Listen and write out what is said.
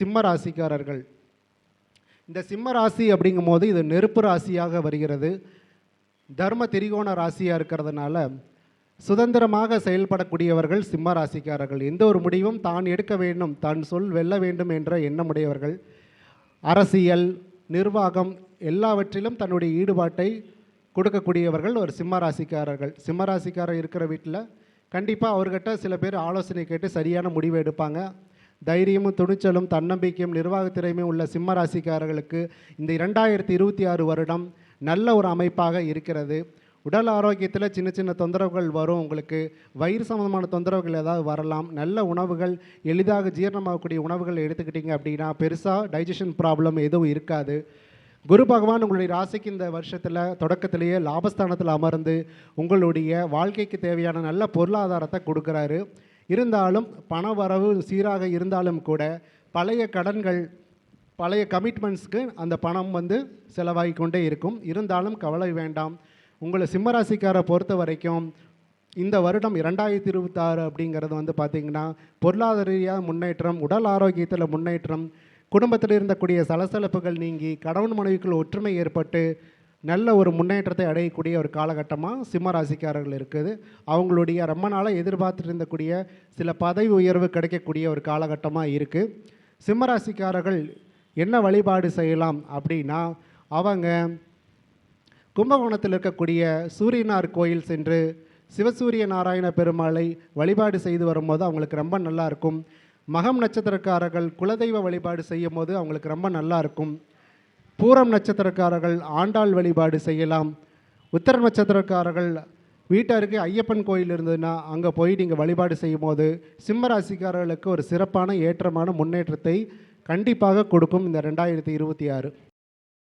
சிம்ம ராசிக்காரர்கள். இந்த சிம்ம ராசி அப்படிங்கும்போது இது நெருப்பு ராசியாக வருகிறது. தர்ம திரிகோண ராசியாக இருக்கிறதுனால சுதந்திரமாக செயல்படக்கூடியவர்கள் சிம்ம ராசிக்காரர்கள். எந்த ஒரு முடிவும் தான் எடுக்க வேண்டும், தான் சொல் வெல்ல வேண்டும் என்ற எண்ணமுடையவர்கள். அரசியல், நிர்வாகம் எல்லாவற்றிலும் தன்னுடைய ஈடுபாட்டை கொடுக்கக்கூடியவர்கள் ஒரு சிம்ம ராசிக்காரர்கள். சிம்ம ராசிக்காரர் இருக்கிற வீட்டில் கண்டிப்பாக அவர்கிட்ட சில பேர் ஆலோசனை கேட்டு சரியான முடிவு எடுப்பாங்க. தைரியமும் துணிச்சலும் தன்னம்பிக்கையும் நிர்வாக திறமையும் உள்ள சிம்ம ராசிக்காரர்களுக்கு இந்த 2026 வருடம் நல்ல ஒரு அமைப்பாக இருக்கிறது. உடல் ஆரோக்கியத்தில் சின்ன சின்ன தொந்தரவுகள் வரும். உங்களுக்கு வயிறு சம்பந்தமான தொந்தரவுகள் ஏதாவது வரலாம். நல்ல உணவுகள், எளிதாக ஜீரணமாகக்கூடிய உணவுகள் எடுத்துக்கிட்டிங்க அப்படின்னா பெருசாக டைஜஷன் ப்ராப்ளம் எதுவும் இருக்காது. குரு பகவான் உங்களுடைய ராசிக்கு இந்த வருஷத்தில் தொடக்கத்திலேயே லாபஸ்தானத்தில் அமர்ந்து உங்களுடைய வாழ்க்கைக்கு தேவையான நல்ல பொருளாதாரத்தை கொடுக்குறாரு. இருந்தாலும் பண வரவு சீராக இருந்தாலும் கூட பழைய கடன்கள், பழைய கமிட்மெண்ட்ஸ்க்கு அந்த பணம் செலவாகி கொண்டே இருக்கும். இருந்தாலும் கவலை வேண்டாம். உங்களை சிம்மராசிக்காரை பொறுத்த வரைக்கும் இந்த வருடம் 2026 அப்படிங்கிறது பார்த்திங்கன்னா பொருளாதார ரீதியாக முன்னேற்றம், உடல் ஆரோக்கியத்தில் முன்னேற்றம், குடும்பத்தில் இருந்தக்கூடிய சலசலப்புகள் நீங்கி கணவன் மனைவிக்குள் ஒற்றுமை ஏற்பட்டு நல்ல ஒரு முன்னேற்றத்தை அடையக்கூடிய ஒரு காலகட்டமாக சிம்ம ராசிக்காரர்கள் இருக்குது. அவங்களுடைய ரொம்ப நாளாக எதிர்பார்த்துட்டு இருந்தக்கூடிய சில பதவி உயர்வு கிடைக்கக்கூடிய ஒரு காலகட்டமாக இருக்குது. சிம்ம ராசிக்காரர்கள் என்ன வழிபாடு செய்யலாம் அப்படின்னா, அவங்க கும்பகோணத்தில் இருக்கக்கூடிய சூரியனார் கோயில் சென்று சிவசூரிய நாராயண பெருமாளை வழிபாடு செய்து வரும்போது அவங்களுக்கு ரொம்ப நல்லா இருக்கும். மகம் நட்சத்திரக்காரர்கள் குலதெய்வ வழிபாடு செய்யும் போது அவங்களுக்கு ரொம்ப நல்லா இருக்கும். பூரம் நட்சத்திரக்காரர்கள் ஆண்டாள் வழிபாடு செய்யலாம். உத்தர நட்சத்திரக்காரர்கள் வீட்டாருக்கு ஐயப்பன் கோயில் இருந்ததுன்னா அங்கே போய் நீங்கள் வழிபாடு செய்யும் போது சிம்ம ராசிக்காரர்களுக்கு ஒரு சிறப்பான ஏற்றமான முன்னேற்றத்தை கண்டிப்பாக கொடுக்கும் இந்த 2026.